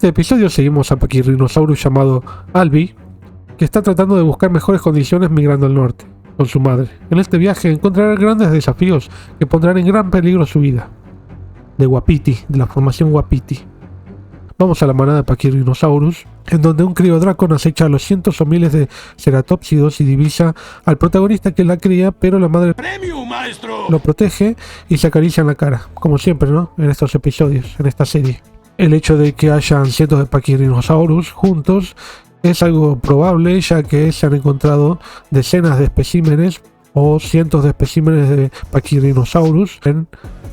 este episodio seguimos a Pachyrhinosaurus llamado Albi, que está tratando de buscar mejores condiciones migrando al norte, con su madre. En este viaje encontrará grandes desafíos que pondrán en gran peligro su vida. De Wapiti, de la formación Wapiti. Vamos a la manada de Pachyrhinosaurus, en donde un criodrácon acecha a los cientos o miles de ceratópsidos y divisa al protagonista que la cría, pero la madre lo protege y se acaricia en la cara, como siempre, ¿no? En estos episodios, en esta serie. El hecho de que hayan cientos de Pachyrhinosaurus juntos es algo probable, ya que se han encontrado decenas de especímenes o cientos de especímenes de Pachyrhinosaurus en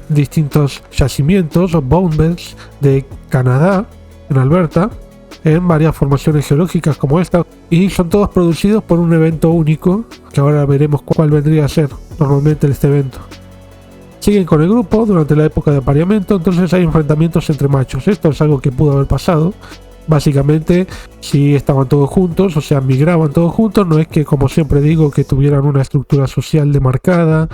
distintos yacimientos o boundbeds de Canadá, en Alberta, en varias formaciones geológicas como esta, y son todos producidos por un evento único, que ahora veremos cuál vendría a ser normalmente este evento. Siguen con el grupo durante la época de apareamiento, entonces hay enfrentamientos entre machos. Esto es algo que pudo haber pasado. Básicamente, si estaban todos juntos, o sea, migraban todos juntos, no es que, como siempre digo, que tuvieran una estructura social demarcada,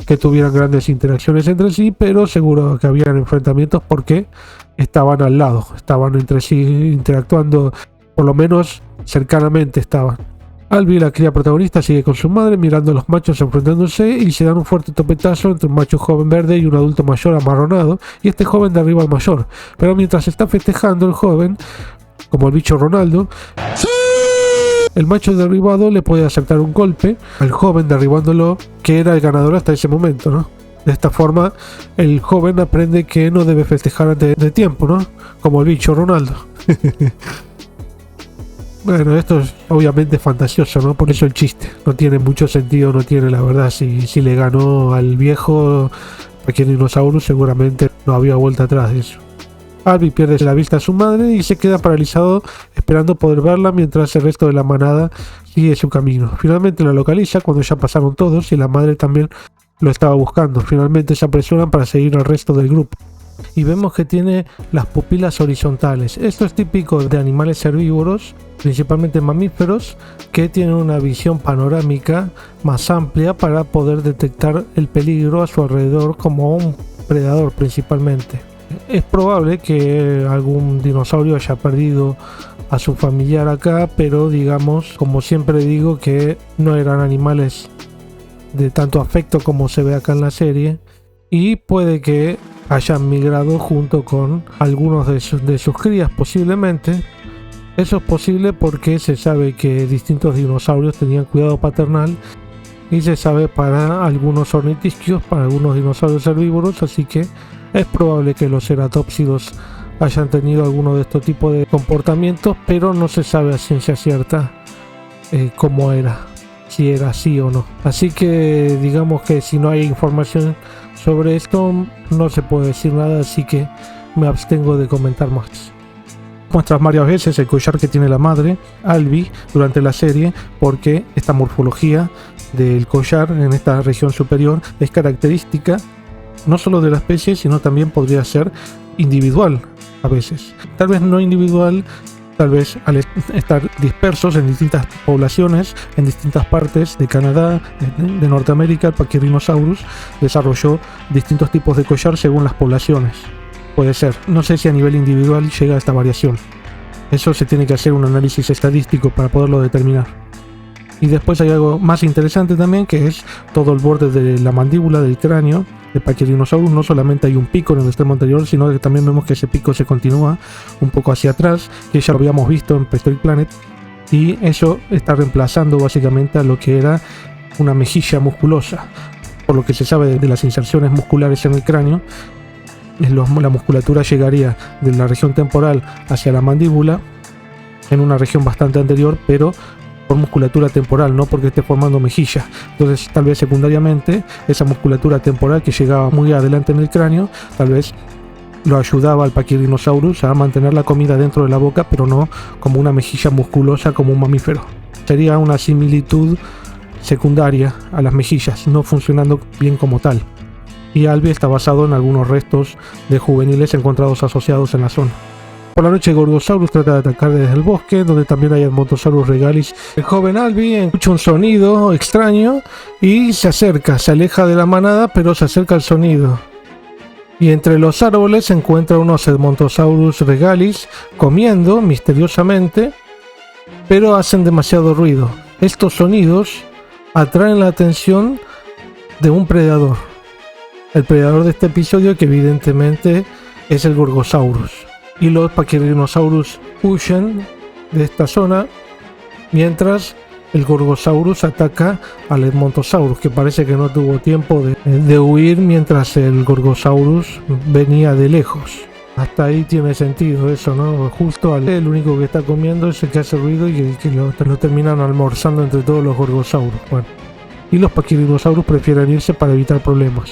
que tuvieran grandes interacciones entre sí, pero seguro que habían enfrentamientos porque estaban al lado, estaban entre sí interactuando, por lo menos cercanamente estaban. Albi, la cría protagonista, sigue con su madre mirando a los machos enfrentándose y se dan un fuerte topetazo entre un macho joven verde y un adulto mayor amarronado, y este joven derriba al mayor, pero mientras está festejando el joven, como el bicho Ronaldo, el macho derribado le puede aceptar un golpe al joven derribándolo, que era el ganador hasta ese momento, ¿no? De esta forma, el joven aprende que no debe festejar antes de tiempo, ¿no? Como el bicho Ronaldo. Bueno, esto es obviamente fantasioso, ¿no? Por eso el chiste. No tiene mucho sentido, no tiene la verdad. Si le ganó al viejo Pachyrhinosaurus, seguramente no había vuelta atrás de eso. Albi pierde la vista a su madre y se queda paralizado esperando poder verla mientras el resto de la manada sigue su camino. Finalmente la localiza cuando ya pasaron todos y la madre también lo estaba buscando. Finalmente se apresuran para seguir al resto del grupo. Y vemos que tiene las pupilas horizontales. Esto es típico de animales herbívoros, principalmente mamíferos, que tienen una visión panorámica más amplia para poder detectar el peligro a su alrededor como un predador principalmente. Es probable que algún dinosaurio haya perdido a su familiar acá, pero digamos, como siempre digo, que no eran animales de tanto afecto como se ve acá en la serie, y puede que hayan migrado junto con algunos de sus crías posiblemente. Eso es posible porque se sabe que distintos dinosaurios tenían cuidado paternal y se sabe para algunos ornitisquios, para algunos dinosaurios herbívoros, así que es probable que los ceratópsidos hayan tenido alguno de estos tipos de comportamientos, pero no se sabe a ciencia cierta cómo era, si era así o no. Así que digamos que si no hay información sobre esto no se puede decir nada, así que me abstengo de comentar más. Muestras varias veces el collar que tiene la madre, Albi, durante la serie, porque esta morfología del collar en esta región superior es característica no solo de la especie, sino también podría ser individual a veces. Tal vez no individual, tal vez al estar dispersos en distintas poblaciones, en distintas partes de Canadá, de Norteamérica, el Pachyrhinosaurus desarrolló distintos tipos de collar según las poblaciones. Puede ser. No sé si a nivel individual llega a esta variación. Eso se tiene que hacer un análisis estadístico para poderlo determinar. Y después hay algo más interesante también, que es todo el borde de la mandíbula del cráneo de Pachyrhinosaurus. No solamente hay un pico en el extremo anterior, sino que también vemos que ese pico se continúa un poco hacia atrás, que ya lo habíamos visto en Prehistoric Planet, y eso está reemplazando básicamente a lo que era una mejilla musculosa. Por lo que se sabe de las inserciones musculares en el cráneo, la musculatura llegaría de la región temporal hacia la mandíbula en una región bastante anterior, pero por musculatura temporal, no porque esté formando mejilla. Entonces tal vez secundariamente esa musculatura temporal que llegaba muy adelante en el cráneo tal vez lo ayudaba al Pachyrhinosaurus a mantener la comida dentro de la boca, pero no como una mejilla musculosa como un mamífero. Sería una similitud secundaria a las mejillas, no funcionando bien como tal. Y Albi está basado en algunos restos de juveniles encontrados asociados en la zona. Por la noche Gorgosaurus trata de atacar desde el bosque, donde también hay Edmontosaurus regalis. El joven Albi escucha un sonido extraño y se acerca, se aleja de la manada, pero se acerca al sonido. Y entre los árboles se encuentra unos Edmontosaurus regalis comiendo misteriosamente, pero hacen demasiado ruido. Estos sonidos atraen la atención de un predador. El predador de este episodio, que evidentemente es el Gorgosaurus. Y los Pachyrhinosaurus huyen de esta zona, mientras el Gorgosaurus ataca al Edmontosaurus, que parece que no tuvo tiempo de huir mientras el Gorgosaurus venía de lejos. Hasta ahí tiene sentido eso, ¿no? Justo el único que está comiendo es el que hace ruido y el que lo terminan almorzando entre todos los Gorgosaurus. Bueno, y los Pachyrhinosaurus prefieren irse para evitar problemas.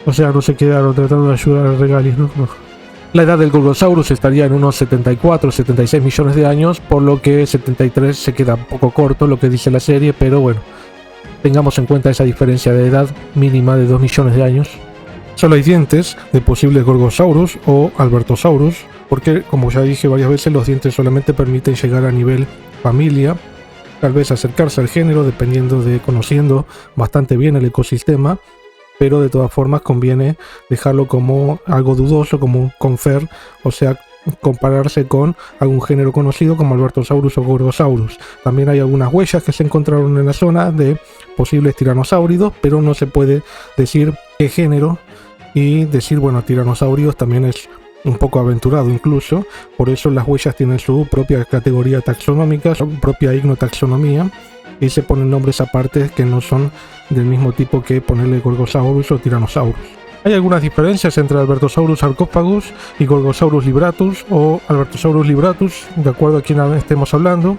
O sea, no se quedaron tratando de ayudar al Regalis, ¿no? No. La edad del Gorgosaurus estaría en unos 74-76 millones de años, por lo que 73 se queda un poco corto lo que dice la serie, pero bueno, tengamos en cuenta esa diferencia de edad mínima de 2 millones de años. Solo hay dientes de posibles Gorgosaurus o Albertosaurus, porque como ya dije varias veces, los dientes solamente permiten llegar a nivel familia, tal vez acercarse al género dependiendo de conociendo bastante bien el ecosistema, pero de todas formas conviene dejarlo como algo dudoso, como un confer, o sea, compararse con algún género conocido como Albertosaurus o Gorgosaurus. También hay algunas huellas que se encontraron en la zona de posibles tiranosáuridos, pero no se puede decir qué género, y decir, bueno, tiranosáuridos también es un poco aventurado incluso, por eso las huellas tienen su propia categoría taxonómica, su propia ignotaxonomía, y se ponen nombres aparte que no son del mismo tipo que ponerle Gorgosaurus o Tyrannosaurus. Hay algunas diferencias entre Albertosaurus sarcophagus y Gorgosaurus libratus o Albertosaurus libratus, de acuerdo a quién estemos hablando.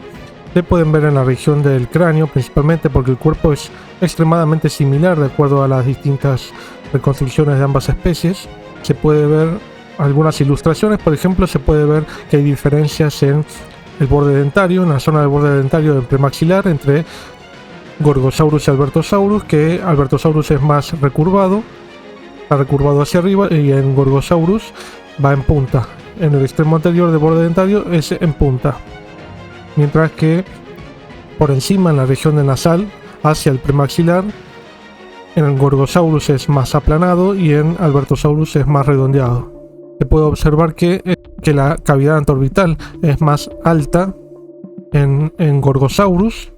Se pueden ver en la región del cráneo, principalmente porque el cuerpo es extremadamente similar de acuerdo a las distintas reconstrucciones de ambas especies. Se puede ver algunas ilustraciones, por ejemplo, se puede ver que hay diferencias en el borde dentario, en la zona del borde dentario del premaxilar entre Gorgosaurus y Albertosaurus, que Albertosaurus es más recurvado, está recurvado hacia arriba, y en Gorgosaurus va en punta. En el extremo anterior del borde dentario es en punta, mientras que por encima, en la región de nasal, hacia el premaxilar, en el Gorgosaurus es más aplanado y en Albertosaurus es más redondeado. Se puede observar que la cavidad anteorbital es más alta en Gorgosaurus,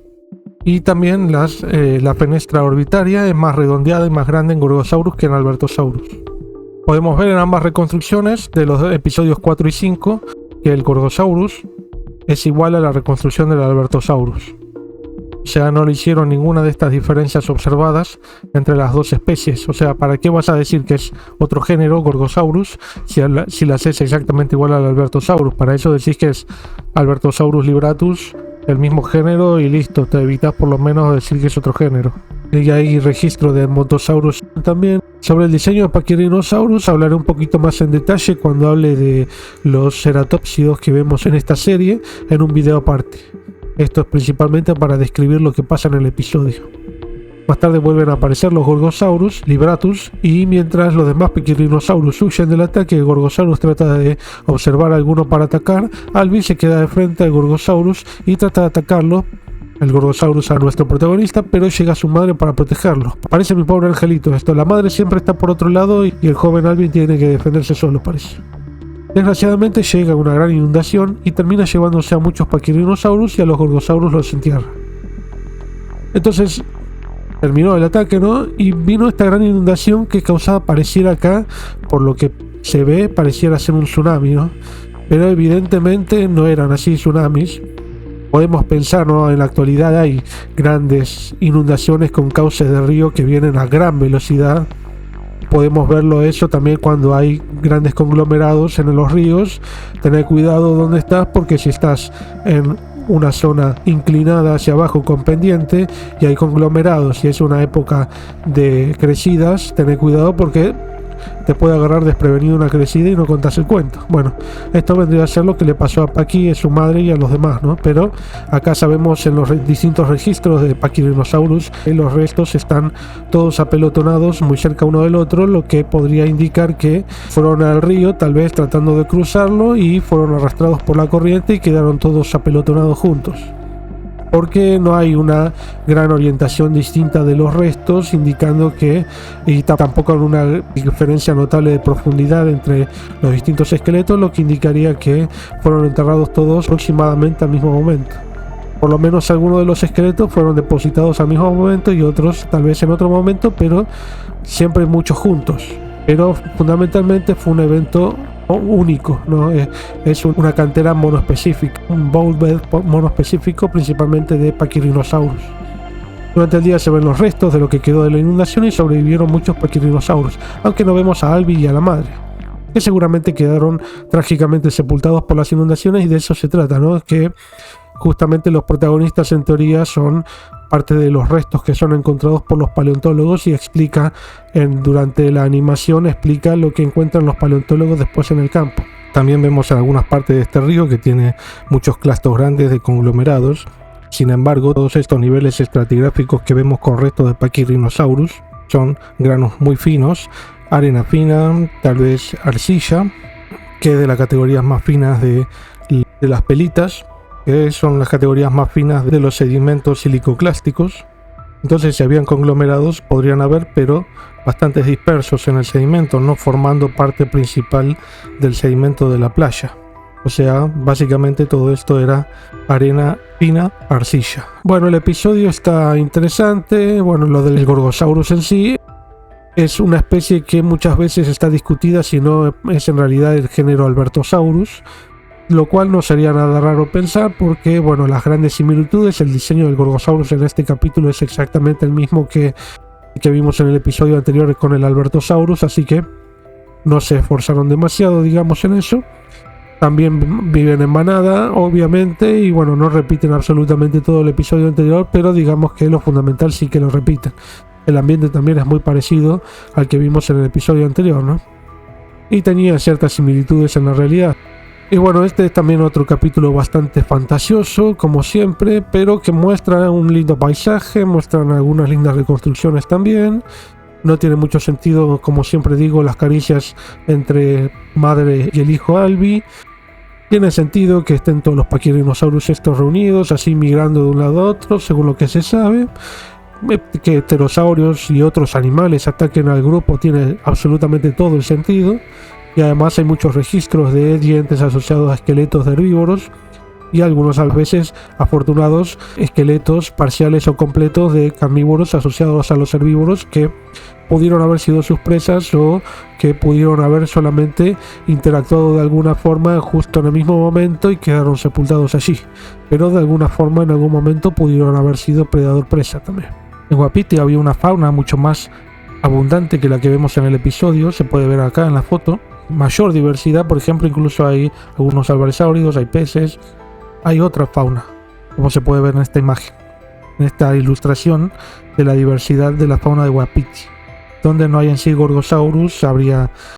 y también la fenestra orbitaria es más redondeada y más grande en Gorgosaurus que en Albertosaurus. Podemos ver en ambas reconstrucciones de los episodios 4 y 5 que el Gorgosaurus es igual a la reconstrucción del Albertosaurus. O sea, no le hicieron ninguna de estas diferencias observadas entre las dos especies. O sea, ¿para qué vas a decir que es otro género, Gorgosaurus, si las es exactamente igual al Albertosaurus? Para eso decís que es Albertosaurus libratus, el mismo género, y listo, te evitas por lo menos decir que es otro género. Y hay registro de Edmontosaurus también. Sobre el diseño de Pachyrhinosaurus hablaré un poquito más en detalle cuando hable de los ceratópsidos que vemos en esta serie en un video aparte. Esto es principalmente para describir lo que pasa en el episodio. Más tarde vuelven a aparecer los Gorgosaurus libratus, y mientras los demás Pachyrhinosaurus huyen del ataque, el Gorgosaurus trata de observar a alguno para atacar. Albi se queda de frente al Gorgosaurus y trata de atacarlo, el Gorgosaurus, a nuestro protagonista, pero llega su madre para protegerlo. Parece mi pobre angelito esto, la madre siempre está por otro lado y el joven Alvin tiene que defenderse solo, parece. Desgraciadamente llega una gran inundación y termina llevándose a muchos Pachyrhinosaurus, y a los Gorgosaurus los entierra. Entonces terminó el ataque, ¿no? Y vino esta gran inundación que causaba, pareciera acá, por lo que se ve, pareciera ser un tsunami, ¿no? Pero evidentemente no eran así tsunamis. Podemos pensar, ¿no? En la actualidad hay grandes inundaciones con cauces de río que vienen a gran velocidad. Podemos verlo eso también cuando hay grandes conglomerados en los ríos. Tener cuidado donde estás, porque si estás en una zona inclinada hacia abajo con pendiente y hay conglomerados y es una época de crecidas, tener cuidado porque te puede agarrar desprevenido una crecida y no contás el cuento. Bueno, esto vendría a ser lo que le pasó a Paqui, a su madre y a los demás, ¿no? Pero acá sabemos en los distintos registros de Pachyrhinosaurus que los restos están todos apelotonados muy cerca uno del otro, lo que podría indicar que fueron al río, tal vez tratando de cruzarlo, y fueron arrastrados por la corriente y quedaron todos apelotonados juntos. porque no hay una gran orientación distinta de los restos, indicando que, y tampoco hay una diferencia notable de profundidad entre los distintos esqueletos, lo que indicaría que fueron enterrados todos aproximadamente al mismo momento. Por lo menos algunos de los esqueletos fueron depositados al mismo momento y otros tal vez en otro momento, pero siempre muchos juntos. Pero fundamentalmente fue un evento único, ¿no? Es una cantera monoespecífica, un bowl bed monoespecífico, principalmente de Pachyrhinosaurus. Durante el día se ven los restos de lo que quedó de la inundación y sobrevivieron muchos Pachyrhinosaurus, aunque no vemos a Albi y a la madre, que seguramente quedaron trágicamente sepultados por las inundaciones, y de eso se trata, ¿no? Que justamente los protagonistas en teoría son parte de los restos que son encontrados por los paleontólogos, y explica durante la animación explica lo que encuentran los paleontólogos después en el campo. También vemos en algunas partes de este río que tiene muchos clastos grandes de conglomerados. Sin embargo, todos estos niveles estratigráficos que vemos con restos de Pachyrhinosaurus son granos muy finos, arena fina, tal vez arcilla, que es de las categorías más finas de las pelitas, que son las categorías más finas de los sedimentos silicoclásticos. Entonces, si habían conglomerados, podrían haber, pero bastante dispersos en el sedimento, no formando parte principal del sedimento de la playa. O sea, básicamente todo esto era arena fina, arcilla. Bueno, el episodio está interesante. Bueno, lo del Gorgosaurus en sí es una especie que muchas veces está discutida si no es en realidad el género Albertosaurus, lo cual no sería nada raro pensar, porque bueno, las grandes similitudes, el diseño del Gorgosaurus en este capítulo es exactamente el mismo que vimos en el episodio anterior con el Albertosaurus, así que no se esforzaron demasiado, digamos, en eso. También viven en manada, obviamente, y bueno, no repiten absolutamente todo el episodio anterior, pero digamos que lo fundamental sí que lo repiten. El ambiente también es muy parecido al que vimos en el episodio anterior, ¿no? Y tenía ciertas similitudes en la realidad. Y bueno, este es también otro capítulo bastante fantasioso, como siempre, pero que muestra un lindo paisaje, muestran algunas lindas reconstrucciones también. No tiene mucho sentido, como siempre digo, las caricias entre madre y el hijo Albi. Tiene sentido que estén todos los Pachyrhinosaurus estos reunidos, así migrando de un lado a otro, según lo que se sabe. Que pterosaurios y otros animales ataquen al grupo tiene absolutamente todo el sentido. Y además hay muchos registros de dientes asociados a esqueletos de herbívoros, y algunos a veces afortunados esqueletos parciales o completos de carnívoros asociados a los herbívoros que pudieron haber sido sus presas, o que pudieron haber solamente interactuado de alguna forma justo en el mismo momento y quedaron sepultados allí, pero de alguna forma en algún momento pudieron haber sido predador-presa también. En Wapiti había una fauna mucho más abundante que la que vemos en el episodio, se puede ver acá en la foto. Mayor diversidad, por ejemplo, incluso hay algunos alvarezsáuridos, hay peces, hay otra fauna, como se puede ver en esta imagen, en esta ilustración de la diversidad de la fauna de Wapiti. Donde no hay en sí Gorgosaurus, habría